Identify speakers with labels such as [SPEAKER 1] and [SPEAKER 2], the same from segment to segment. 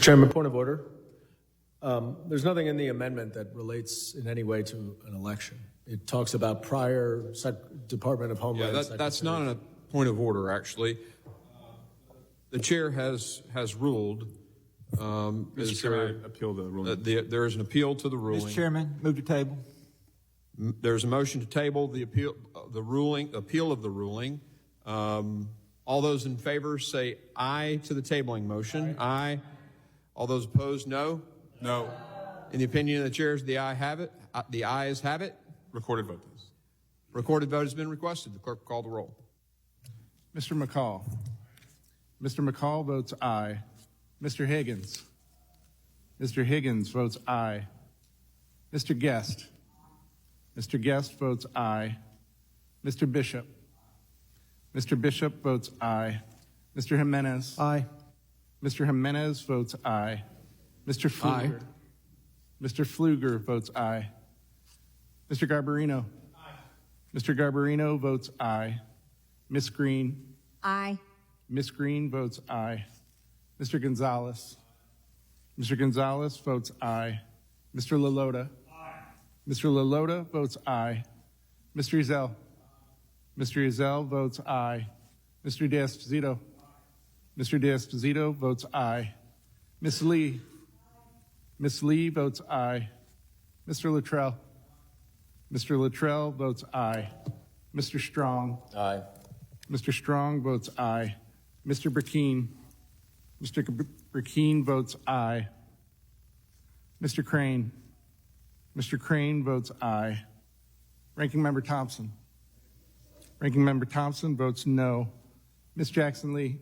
[SPEAKER 1] Chairman, point of order. There's nothing in the amendment that relates in any way to an election. It talks about prior Department of Homeland Secretary.
[SPEAKER 2] That's not a point of order, actually. The chair has ruled.
[SPEAKER 3] Mr. Chairman, I appeal the ruling.
[SPEAKER 2] There is an appeal to the ruling.
[SPEAKER 4] Mr. Chairman, move to table.
[SPEAKER 2] There's a motion to table the appeal of the ruling. All those in favor say aye to the tabling motion. Aye. All those opposed, no.
[SPEAKER 3] No.
[SPEAKER 2] In the opinion of the chairs, the ayes have it.
[SPEAKER 3] Recorded vote, please.
[SPEAKER 2] Recorded vote has been requested. The clerk will call the roll.
[SPEAKER 5] Mr. McCall. Mr. McCall votes aye. Mr. Higgins. Mr. Higgins votes aye. Mr. Guest. Mr. Guest votes aye. Mr. Bishop. Mr. Bishop votes aye. Mr. Jimenez.
[SPEAKER 4] Aye.
[SPEAKER 5] Mr. Jimenez votes aye. Mr. Pfluger.
[SPEAKER 2] Aye.
[SPEAKER 5] Mr. Pfluger votes aye. Mr. Garbarino. Aye. Mr. Garbarino votes aye. Miss Green.
[SPEAKER 6] Aye.
[SPEAKER 5] Miss Green votes aye. Mr. Gonzalez. Mr. Gonzalez votes aye. Mr. Lalota. Aye. Mr. Lalota votes aye. Mr. Ezell. Mr. Ezell votes aye. Mr. D'Esposito. Mr. D'Esposito votes aye. Miss Lee. Miss Lee votes aye. Mr. Luttrell. Mr. Luttrell votes aye. Mr. Strong.
[SPEAKER 1] Aye.
[SPEAKER 5] Mr. Strong votes aye. Mr. Burkeen. Mr. Burkeen votes aye. Mr. Crane. Mr. Crane votes aye. Ranking Member Thompson. Ranking Member Thompson votes no. Ms. Jackson Lee.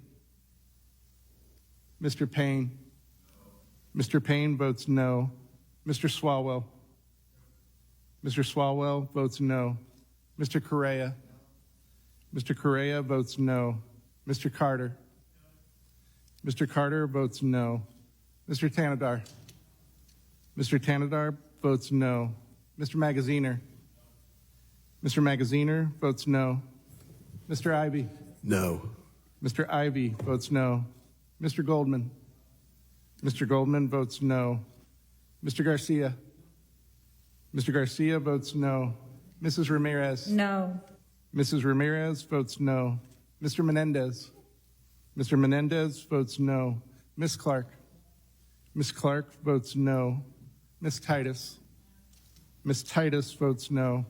[SPEAKER 5] Mr. Payne. Mr. Payne votes no. Mr. Swalwell. Mr. Swalwell votes no. Mr. Correa. Mr. Correa votes no. Mr. Carter. Mr. Carter votes no. Mr. Tanadar. Mr. Tanadar votes no. Mr. Magaziner. Mr. Magaziner votes no. Mr. Ivy.
[SPEAKER 1] No.
[SPEAKER 5] Mr. Ivy votes no. Mr. Goldman. Mr. Goldman votes no. Mr. Garcia. Mr. Garcia votes no. Mrs. Ramirez.
[SPEAKER 6] No.
[SPEAKER 5] Mrs. Ramirez votes no. Mr. Menendez. Mr. Menendez votes no. Ms. Clark. Ms. Clark votes no. Ms. Titus. Ms. Titus votes no.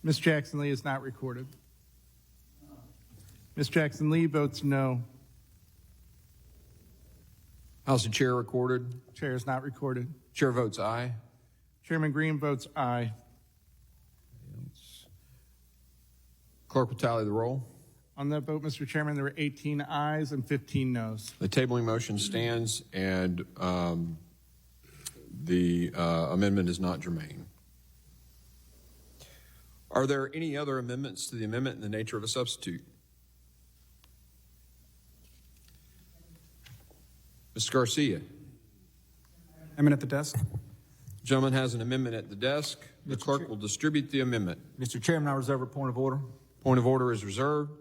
[SPEAKER 5] Ms. Jackson Lee is not recorded. Ms. Jackson Lee votes no.
[SPEAKER 2] How's the chair recorded?
[SPEAKER 5] Chair is not recorded.
[SPEAKER 2] Chair votes aye.
[SPEAKER 5] Chairman Green votes aye.
[SPEAKER 2] Clerk will tally the roll.
[SPEAKER 5] On that vote, Mr. Chairman, there were 18 ayes and 15 noes.
[SPEAKER 2] The tabling motion stands, and the amendment is not germane. Are there any other amendments to the amendment in the nature of a substitute? Mr. Garcia.
[SPEAKER 4] Amendment at the desk.
[SPEAKER 2] The gentleman has an amendment at the desk. The clerk will distribute the amendment.
[SPEAKER 4] Mr. Chairman, I reserve a point of order.
[SPEAKER 2] Point of order is reserved.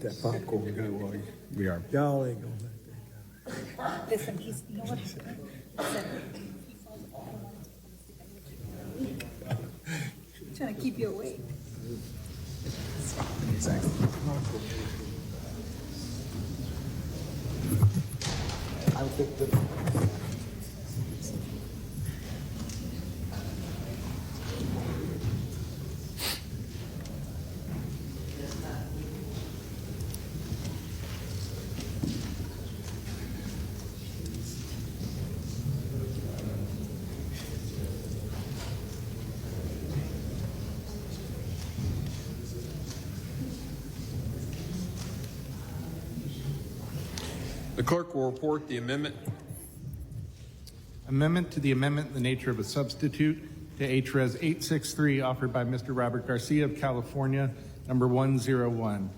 [SPEAKER 6] that popcorn go while
[SPEAKER 3] We are.
[SPEAKER 6] y'all ain't gonna let that go.
[SPEAKER 7] Listen, he's, you know what? Listen, he falls all trying to keep you awake.
[SPEAKER 2] The clerk will report the amendment.
[SPEAKER 5] Amendment to the amendment in the nature of a substitute to H-Res 863 offered by Mr. Robert Garcia of California, number 101.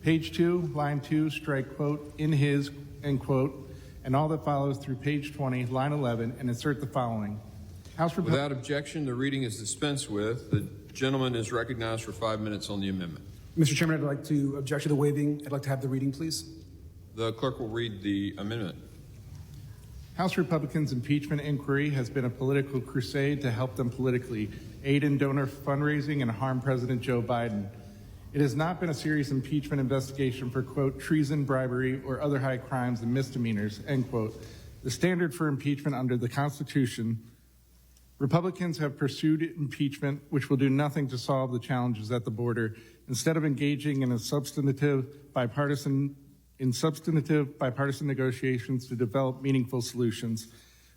[SPEAKER 5] Page 2, line 2, strike quote, in his, end quote, and all that follows through page 20, line 11, and insert the following.
[SPEAKER 2] Without objection, the reading is dispensed with. The gentleman is recognized for 5 minutes on the amendment.
[SPEAKER 8] Mr. Chairman, I'd like to object to the waiving. I'd like to have the reading, please.
[SPEAKER 2] The clerk will read the amendment.
[SPEAKER 5] House Republicans' impeachment inquiry has been a political crusade to help them politically, aid in donor fundraising, and harm President Joe Biden. It has not been a serious impeachment investigation for, quote, treason, bribery, or other high crimes and misdemeanors, end quote. The standard for impeachment under the Constitution. Republicans have pursued impeachment, which will do nothing to solve the challenges at the border, instead of engaging in substantive bipartisan negotiations to develop meaningful solutions.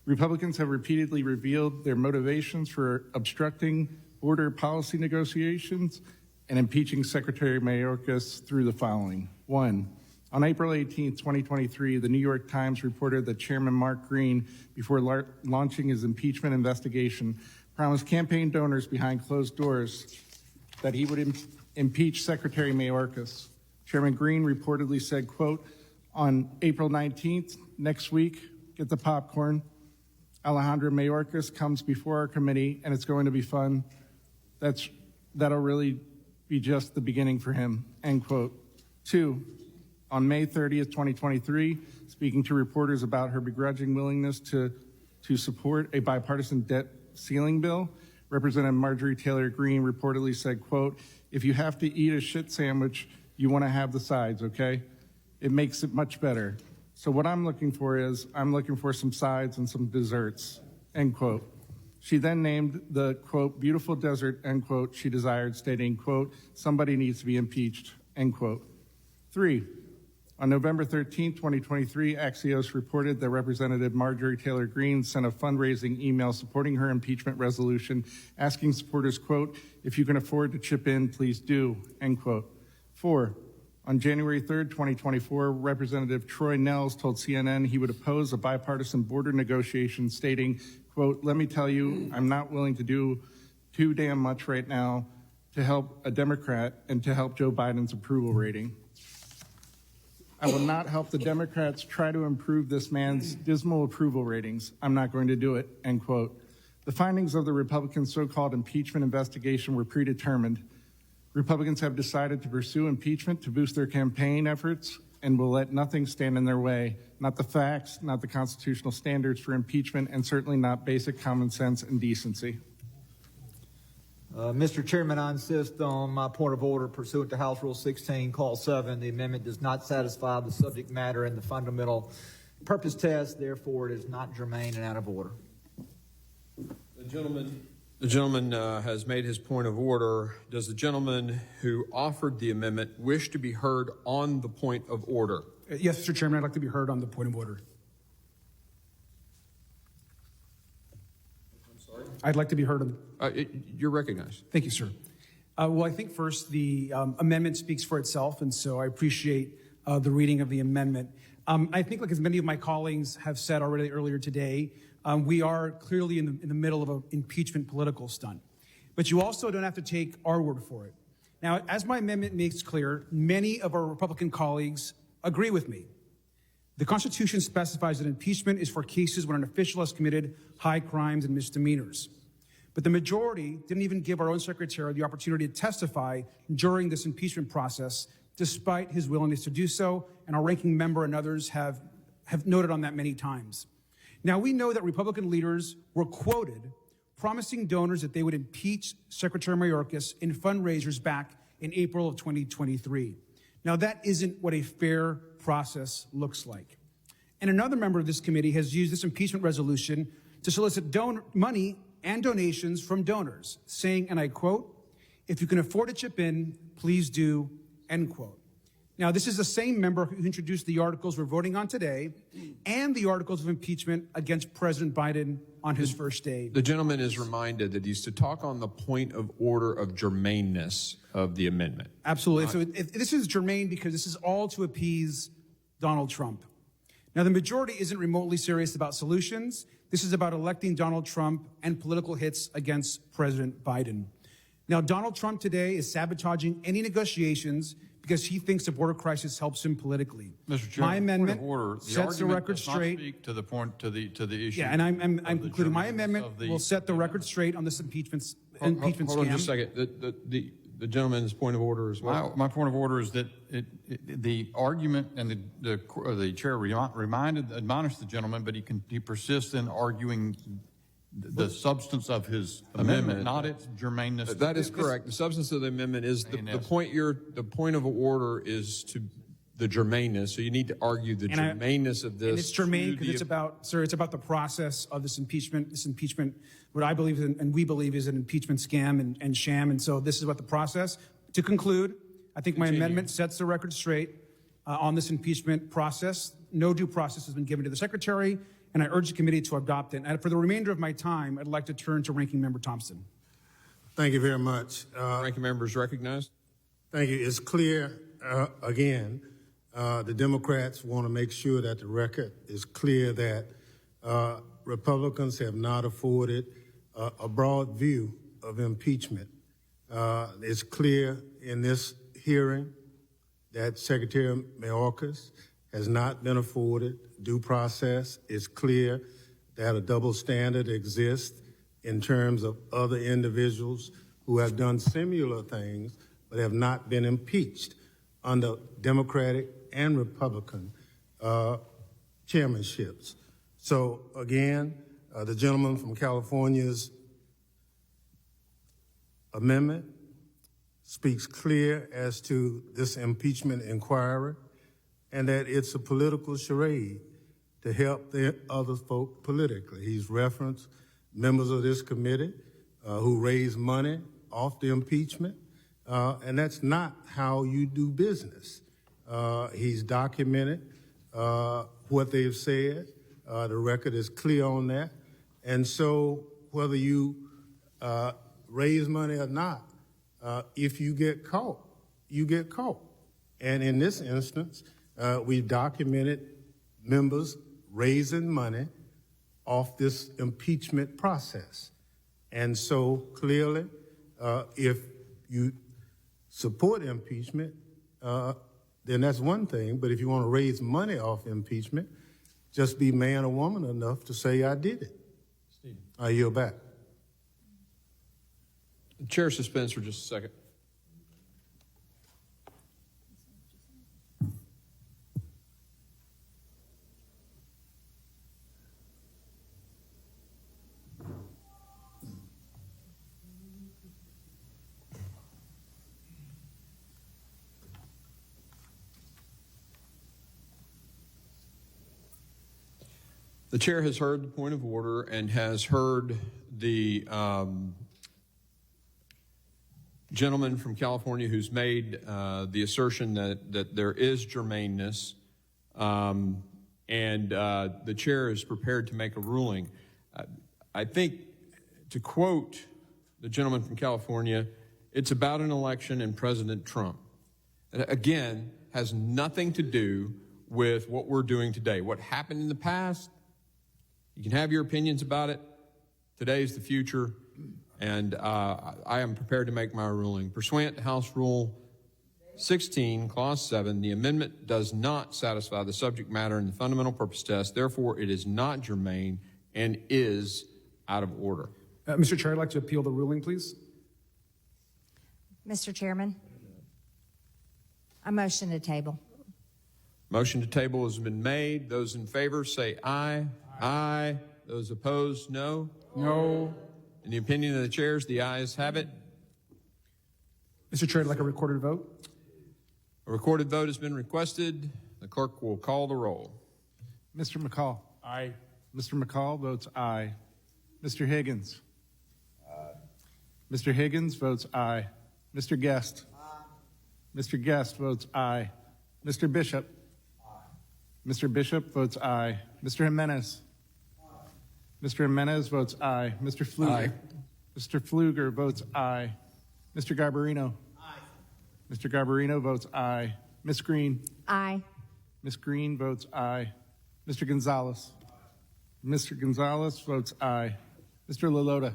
[SPEAKER 5] Republicans have repeatedly revealed their motivations for obstructing border policy negotiations and impeaching Secretary Mayorkas through the following. 1. On April 18, 2023, the New York Times reported that Chairman Mark Green, before launching his impeachment investigation, promised campaign donors behind closed doors that he would impeach Secretary Mayorkas. Chairman Green reportedly said, quote, on April 19th, next week, get the popcorn. Alejandro Mayorkas comes before our committee, and it's going to be fun. That'll really be just the beginning for him, end quote. 2, on May 30th, 2023, speaking to reporters about her begrudging willingness to support a bipartisan debt ceiling bill, Representative Marjorie Taylor Greene reportedly said, quote, if you have to eat a shit sandwich, you want to have the sides, okay? It makes it much better. So what I'm looking for some sides and some desserts, end quote. She then named the, quote, beautiful desert, end quote, she desired, stating, quote, somebody needs to be impeached, end quote. 3, on November 13, 2023, Axios reported that Representative Marjorie Taylor Greene sent a fundraising email supporting her impeachment resolution, asking supporters, quote, if you can afford to chip in, please do, end quote. 4, on January 3rd, 2024, Representative Troy Nehls told CNN he would oppose a bipartisan border negotiation, stating, quote, let me tell you, I'm not willing to do too damn much right now to help a Democrat and to help Joe Biden's approval rating. I will not help the Democrats try to improve this man's dismal approval ratings. I'm not going to do it, end quote. The findings of the Republican so-called impeachment investigation were predetermined. Republicans have decided to pursue impeachment to boost their campaign efforts and will let nothing stand in their way, not the facts, not the constitutional standards for impeachment, and certainly not basic common sense and decency.
[SPEAKER 4] Mr. Chairman, I insist on my point of order pursuant to House Rule 16, Call 7. The amendment does not satisfy the subject matter and the fundamental purpose test. Therefore, it is not germane and out of order.
[SPEAKER 2] The gentleman has made his point of order. Does the gentleman who offered the amendment wish to be heard on the point of order?
[SPEAKER 8] Yes, Mr. Chairman, I'd like to be heard on the point of order.
[SPEAKER 2] I'm sorry?
[SPEAKER 8] I'd like to be heard on
[SPEAKER 2] You're recognized.
[SPEAKER 8] Thank you, sir. Well, I think first the amendment speaks for itself, and so I appreciate the reading of the amendment. I think, like as many of my colleagues have said already earlier today, we are clearly in the middle of an impeachment political stunt. But you also don't have to take our word for it. Now, as my amendment makes clear, many of our Republican colleagues agree with me. The Constitution specifies that impeachment is for cases when an official has committed high crimes and misdemeanors. But the majority didn't even give our own secretary the opportunity to testify during this impeachment process, despite his willingness to do so, and our ranking member and others have noted on that many times. Now, we know that Republican leaders were quoted promising donors that they would impeach Secretary Mayorkas in fundraisers back in April of 2023. Now, that isn't what a fair process looks like. And another member of this committee has used this impeachment resolution to solicit money and donations from donors, saying, and I quote, "If you can afford to chip in, please do," end quote. Now, this is the same member who introduced the articles we're voting on today and the articles of impeachment against President Biden on his first day.
[SPEAKER 2] The gentleman is reminded that he's to talk on the point of order of germaneness of the amendment.
[SPEAKER 8] Absolutely. So this is germane because this is all to appease Donald Trump. Now, the majority isn't remotely serious about solutions. This is about electing Donald Trump and political hits against President Biden. Now, Donald Trump today is sabotaging any negotiations because he thinks the border crisis helps him politically.
[SPEAKER 9] Mr. Chairman,
[SPEAKER 8] my amendment
[SPEAKER 9] point of order.
[SPEAKER 8] sets the record straight.
[SPEAKER 9] Speak to the point to the issue.
[SPEAKER 8] Yeah, and I'm concluding. My amendment will set the record straight on this impeachment
[SPEAKER 2] Hold
[SPEAKER 8] scam.
[SPEAKER 2] on just a second. The gentleman's point of order as well.
[SPEAKER 9] My point of order is that the argument and the chair admonished the gentleman, but he persists in arguing the substance of his amendment, not its germaneness.
[SPEAKER 2] That is correct. The substance of the amendment is the point of order is to the germaneness. So you need to argue the germaneness of this.
[SPEAKER 8] And it's germane because it's about the process of this impeachment. This impeachment, what I believe and we believe is an impeachment scam and sham. And so this is what the process. To conclude, I think my amendment sets the record straight on this impeachment process. No due process has been given to the secretary, and I urge the committee to adopt it. And for the remainder of my time, I'd like to turn to Ranking Member Thompson.
[SPEAKER 6] Thank you very much.
[SPEAKER 2] Ranking member is recognized.
[SPEAKER 6] Thank you. It's clear, again, the Democrats want to make sure that the record is clear that Republicans have not afforded a broad view of impeachment. It's clear in this hearing that Secretary Mayorkas has not been afforded due process. It's clear that a double standard exists in terms of other individuals who have done similar things but have not been impeached under Democratic and Republican chairmanships. So again, the gentleman from California's amendment speaks clear as to this impeachment inquiry and that it's a political charade to help the other folk politically. He's referenced members of this committee who raise money off the impeachment, and that's not how you do business. He's documented what they've said. The record is clear on that. And so whether you raise money or not, if you get caught, you get caught. And in this instance, we've documented members raising money off this impeachment process. And so clearly, if you support impeachment, then that's one thing. But if you want to raise money off impeachment, just be man or woman enough to say, I did it. Stephen. I yield back.
[SPEAKER 2] The chair suspends for just a second. The chair has heard the point of order and has heard the gentleman from California who's made the assertion that there is germaneness, and the chair is prepared to make a ruling. I think, to quote the gentleman from California, it's about an election and President Trump. Again, has nothing to do with what we're doing today. What happened in the past, you can have your opinions about it. Today's the future, and I am prepared to make my ruling. Pursuant to House Rule 16, Clause 7, the amendment does not satisfy the subject matter in the fundamental purpose test. Therefore, it is not germane and is out of order.
[SPEAKER 8] Mr. Chair, I'd like to appeal the ruling, please.
[SPEAKER 10] Mr. Chairman, A motion to table.
[SPEAKER 2] Motion to table has been made. Those in favor say aye. Aye. Those opposed, no.
[SPEAKER 8] No.
[SPEAKER 2] In the opinion of the chairs, the ayes have it.
[SPEAKER 8] Mr. Chair, I'd like a recorded vote.
[SPEAKER 2] A recorded vote has been requested. The clerk will call the roll.
[SPEAKER 5] Mr. McCall. Aye. Mr. McCall votes aye. Mr. Higgins. Mr. Higgins votes aye. Mr. Guest. Mr. Guest votes aye. Mr. Bishop. Mr. Bishop votes aye. Mr. Jimenez. Mr. Jimenez votes aye. Mr. Pfluger.
[SPEAKER 9] Aye.
[SPEAKER 5] Mr. Pfluger votes aye. Mr. Garbarino. Mr. Garbarino votes aye. Ms. Green.
[SPEAKER 10] Aye.
[SPEAKER 5] Ms. Green votes aye. Mr. Gonzalez. Mr. Gonzalez votes aye. Mr. Lalota.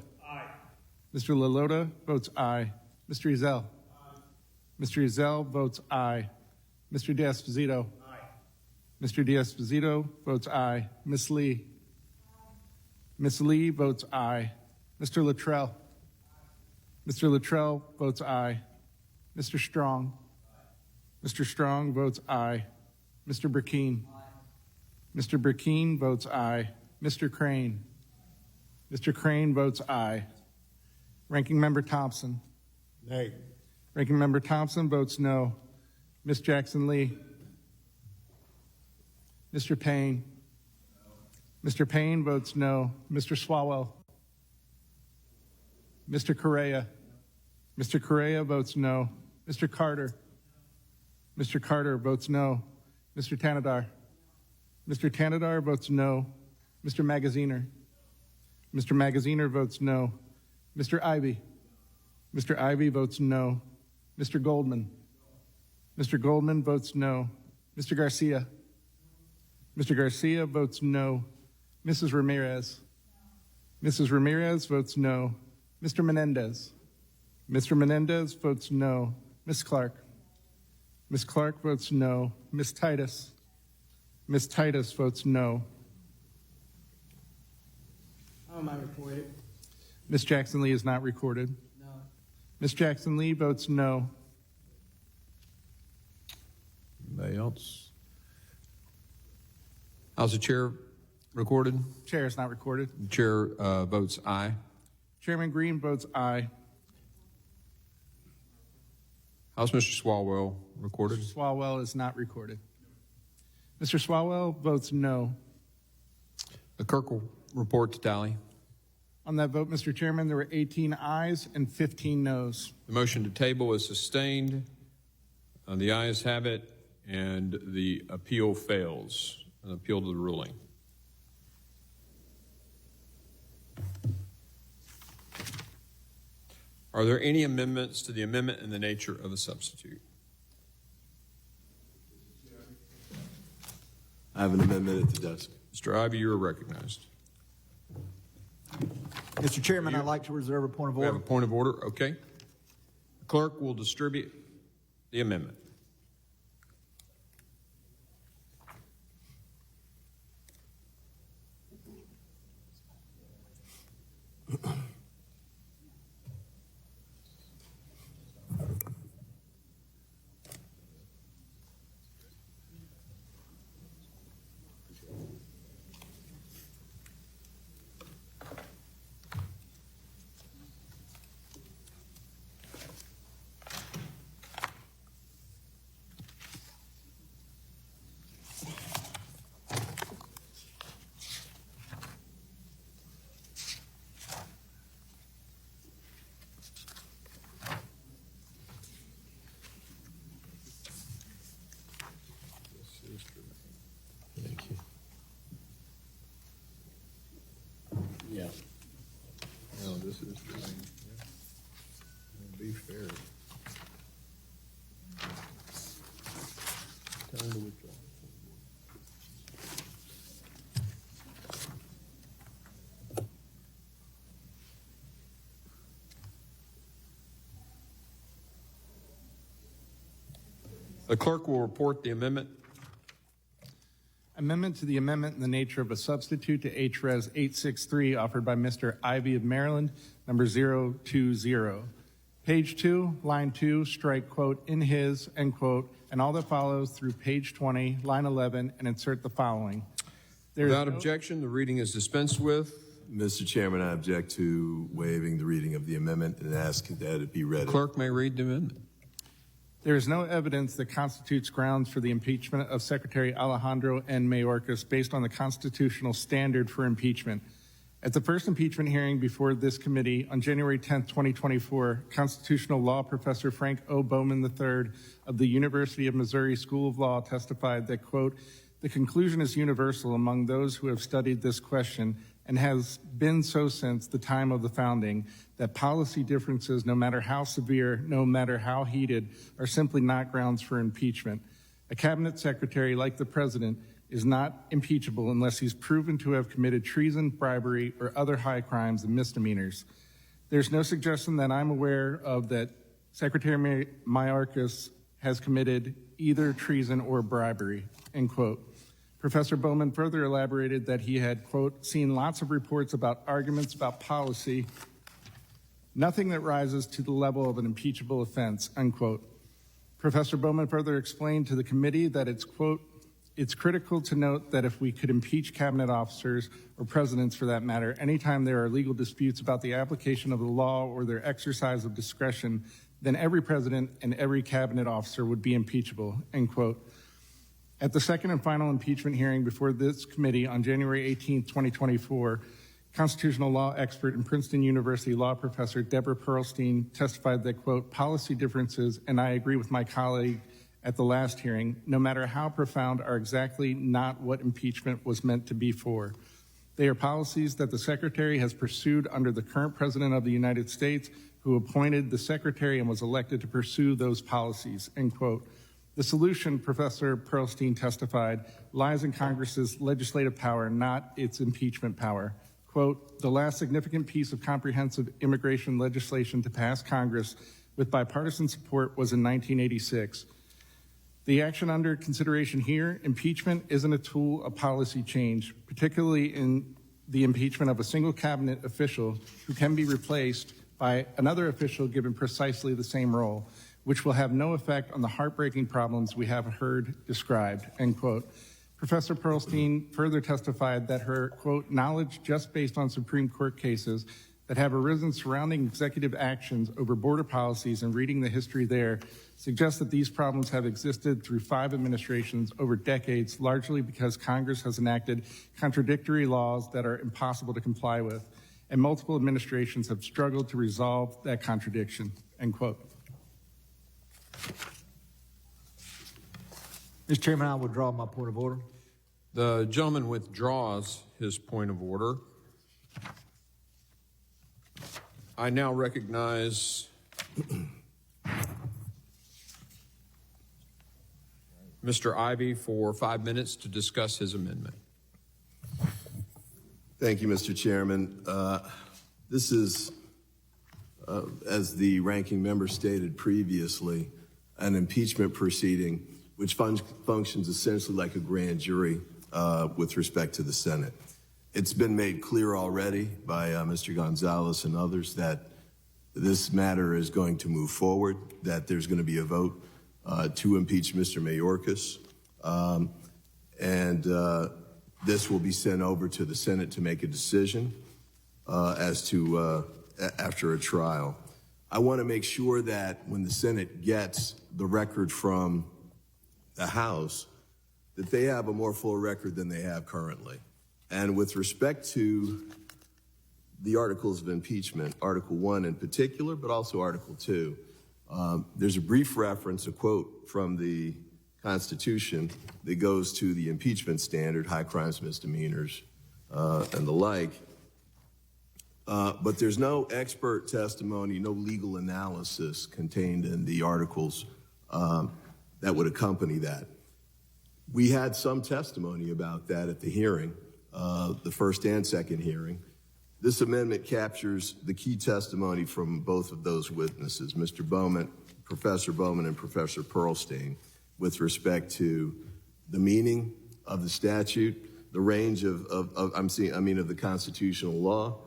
[SPEAKER 5] Mr. Lalota votes aye. Mr. Ezell. Mr. Ezell votes aye. Mr. D'Esposito. Mr. D'Esposito votes aye. Ms. Lee. Ms. Lee votes aye. Mr. Luttrell. Mr. Luttrell votes aye. Mr. Strong. Mr. Strong votes aye. Mr. Burkeen. Mr. Burkeen votes aye. Mr. Crane. Mr. Crane votes aye. Ranking Member Thompson.
[SPEAKER 6] Nay.
[SPEAKER 5] Ranking Member Thompson votes no. Ms. Jackson Lee. Mr. Payne. Mr. Payne votes no. Mr. Swalwell. Mr. Correa. Mr. Correa votes no. Mr. Carter. Mr. Carter votes no. Mr. Tanadar. Mr. Tanadar votes no. Mr. Magaziner. Mr. Magaziner votes no. Mr. Ivy. Mr. Ivy votes no. Mr. Goldman. Mr. Goldman votes no. Mr. Garcia. Mr. Garcia votes no. Mrs. Ramirez. Mrs. Ramirez votes no. Mr. Menendez. Mr. Menendez votes no. Ms. Clark. Ms. Clark votes no. Ms. Titus. Ms. Titus votes no.
[SPEAKER 1] How am I recorded?
[SPEAKER 5] Ms. Jackson Lee is not recorded.
[SPEAKER 1] No.
[SPEAKER 5] Ms. Jackson Lee votes no.
[SPEAKER 2] Anybody else? How's the chair recorded?
[SPEAKER 5] Chair is not recorded.
[SPEAKER 2] The chair votes aye.
[SPEAKER 5] Chairman Green votes aye.
[SPEAKER 2] How's Mr. Swalwell recorded?
[SPEAKER 5] Mr. Swalwell is not recorded. Mr. Swalwell votes no.
[SPEAKER 2] The clerk will report the tally.
[SPEAKER 5] On that vote, Mr. Chairman, there were 18 ayes and 15 noes.
[SPEAKER 2] The motion to table is sustained. The ayes have it, and the appeal fails. An appeal to the ruling. Are there any amendments to the amendment in the nature of a substitute?
[SPEAKER 11] I have an amendment at the desk.
[SPEAKER 2] Mr. Ivey, you are recognized.
[SPEAKER 4] Mr. Chairman, I'd like to reserve a point of
[SPEAKER 2] We have
[SPEAKER 4] order.
[SPEAKER 2] a point of order. Okay. The clerk will distribute the amendment.
[SPEAKER 11] Thank you.
[SPEAKER 2] Yeah. No, this is be fair. Tell him to withdraw. The clerk will report the amendment.
[SPEAKER 5] Amendment to the amendment in the nature of a substitute to HRes 863 offered by Mr. Ivey of Maryland, number 020. Page 2, line 2, strike quote, in his, end quote, and all that follows through page 20, line 11, and insert the following.
[SPEAKER 2] Without objection, the reading is dispensed with.
[SPEAKER 11] Mr. Chairman, I object to waiving the reading of the amendment and ask that it be read.
[SPEAKER 2] Clerk may read the amendment.
[SPEAKER 5] There is no evidence that constitutes grounds for the impeachment of Secretary Alejandro N. Mayorkas based on the constitutional standard for impeachment. At the first impeachment hearing before this committee on January 10, 2024, constitutional law professor Frank O. Bowman III of the University of Missouri School of Law testified that, quote, the conclusion is universal among those who have studied this question and has been so since the time of the founding, that policy differences, no matter how severe, no matter how heated, are simply not grounds for impeachment. A cabinet secretary like the president is not impeachable unless he's proven to have committed treason, bribery, or other high crimes and misdemeanors. There's no suggestion that I'm aware of that Secretary Mayorkas has committed either treason or bribery, end quote. Professor Bowman further elaborated that he had, quote, seen lots of reports about arguments about policy, nothing that rises to the level of an impeachable offense, unquote. Professor Bowman further explained to the committee that it's, quote, it's critical to note that if we could impeach cabinet officers, or presidents for that matter, anytime there are legal disputes about the application of the law or their exercise of discretion, then every president and every cabinet officer would be impeachable, end quote. At the second and final impeachment hearing before this committee on January 18, 2024, constitutional law expert and Princeton University law professor Deborah Pearlstein testified that, quote, policy differences, and I agree with my colleague at the last hearing, no matter how profound, are exactly not what impeachment was meant to be for. They are policies that the Secretary has pursued under the current President of the United States, who appointed the Secretary and was elected to pursue those policies, end quote. The solution, Professor Pearlstein testified, lies in Congress's legislative power, not its impeachment power. Quote, the last significant piece of comprehensive immigration legislation to pass Congress with bipartisan support was in 1986. The action under consideration here, impeachment, isn't a tool of policy change, particularly in the impeachment of a single cabinet official who can be replaced by another official given precisely the same role, which will have no effect on the heartbreaking problems we have heard described, end quote. Professor Pearlstein further testified that her, quote, knowledge just based on Supreme Court cases that have arisen surrounding executive actions over border policies and reading the history there suggests that these problems have existed through 5 administrations over decades, largely because Congress has enacted contradictory laws that are impossible to comply with, and multiple administrations have struggled to resolve that contradiction, end quote.
[SPEAKER 4] Mr. Chairman, I withdraw my point of order.
[SPEAKER 2] The gentleman withdraws his point of order. I now recognize Mr. Ivey for 5 minutes to discuss his amendment.
[SPEAKER 11] Thank you, Mr. Chairman. This is, as the ranking member stated previously, an impeachment proceeding which functions essentially like a grand jury with respect to the Senate. It's been made clear already by Mr. Gonzalez and others that this matter is going to move forward, that there's going to be a vote to impeach Mr. Mayorkas, and this will be sent over to the Senate to make a decision as to after a trial. I want to make sure that when the Senate gets the record from the House, that they have a more full record than they have currently. And with respect to the articles of impeachment, Article 1 in particular, but also Article 2, there's a brief reference, a quote from the Constitution that goes to the impeachment standard, high crimes, misdemeanors, and the like. But there's no expert testimony, no legal analysis contained in the articles that would accompany that. We had some testimony about that at the hearing, the first and second hearing. This amendment captures the key testimony from both of those witnesses, Mr. Bowman, Professor Bowman and Professor Pearlstein, with respect to the meaning of the statute, the range of the constitutional law,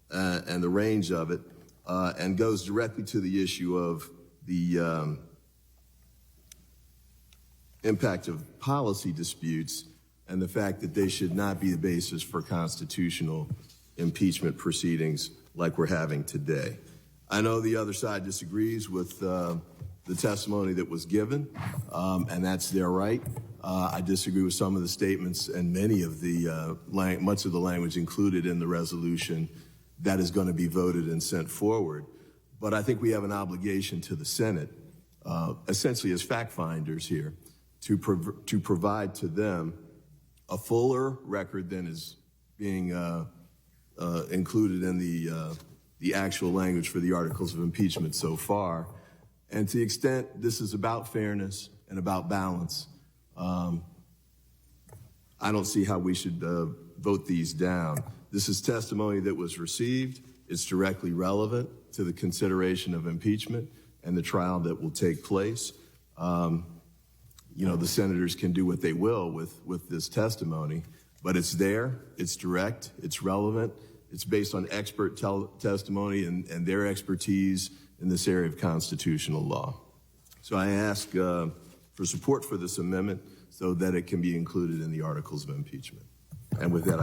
[SPEAKER 11] and the range of it, and goes directly to the issue of the impact of policy disputes and the fact that they should not be the basis for constitutional impeachment proceedings like we're having today. I know the other side disagrees with the testimony that was given, and that's their right. I disagree with some of the statements and much of the language included in the resolution that is going to be voted and sent forward. But I think we have an obligation to the Senate, essentially as fact finders here, to provide to them a fuller record than is being included in the actual language for the articles of impeachment so far. And to the extent this is about fairness and about balance, I don't see how we should vote these down. This is testimony that was received. It's directly relevant to the consideration of impeachment and the trial that will take place. The senators can do what they will with this testimony, but it's there, it's direct, it's relevant, it's based on expert testimony and their expertise in this area of constitutional law. So I ask for support for this amendment so that it can be included in the articles of impeachment. And with that,